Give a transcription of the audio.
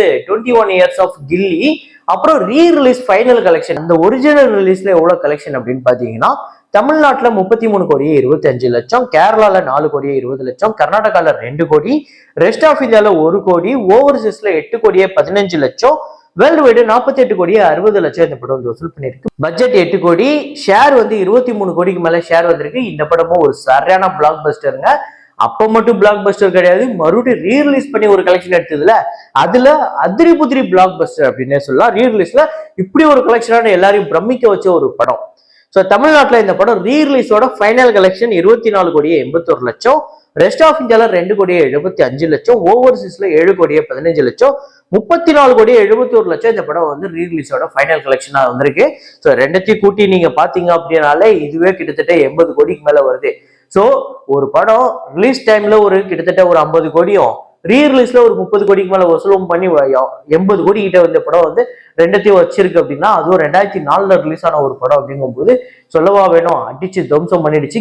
21 years of கில்லி, அப்புறம் re release final collection. அந்த original ரிலீஸ்ல எவ்வளவு கலெக்ஷன் அப்படின்னு பாத்தீங்கன்னா, தமிழ்நாட்டுல 33,25,00,000, கேரளால 4,20,00,000, கர்நாடகால 2 கோடி, ரெஸ்ட் ஆஃப் இந்தியால 1 கோடி, ஓவர்சீஸ்ல 8,15,00,000, வேர்ல்டு வைடு 48,60,00,000 இந்த படம் வந்து வசூல் பண்ணிருக்கு. பட்ஜெட் 8 கோடி, ஷேர் வந்து 23 கோடிக்கு மேல ஷேர் வந்திருக்கு. இந்த படமும் ஒரு சரியான பிளாக் பஸ்டருங்க. அப்ப மட்டும் பிளாக் பஸ்டர் கிடையாது, மறுபடியும் ரீ ரிலீஸ் பண்ணி ஒரு கலெக்ஷன் எடுத்ததுல அதுல அதிரி புதிரி பிளாக் பஸ்டர் அப்படின்னே சொல்லலாம். ரீ ரிலீஸ்ல இப்படி ஒரு கலெக்ஷனான எல்லாரையும் பிரமிக்க வச்ச ஒரு படம். ஸோ தமிழ்நாட்டில் இந்த படம் ரீ ரிலீஸோட ஃபைனல் கலெக்ஷன் 24,81,00,000, ரெஸ்ட் ஆஃப் இந்தியால 2,75,00,000, ஓவர்சீஸ்ல 7,15,00,000, 34,71,00,000 இந்த படம் வந்து ரீ ரிலீஸோட ஃபைனல் கலெக்ஷனா வந்திருக்கு. ஸோ ரெண்டத்தையும் கூட்டி நீங்க பாத்தீங்க அப்படின்னாலே இதுவே கிட்டத்தட்ட 80 கோடிக்கு மேல வருது. ஸோ ஒரு படம் ரிலீஸ் டைம்ல ஒரு கிட்டத்தட்ட ஒரு 50 கோடியும், ரீ ரிலீஸ்ல ஒரு 30 கோடிக்கு மேல வசூலும் பண்ணி 80 கோடி கிட்ட வந்த படம் வந்து ரெண்டத்தையும் வச்சிருக்கு அப்படின்னா, அதுவும் 2004 ரிலீஸ் ஆன ஒரு படம் அப்படிங்கும் போது சொல்லவா வேணும், அடிச்சு துவம்சம் பண்ணிடுச்சு.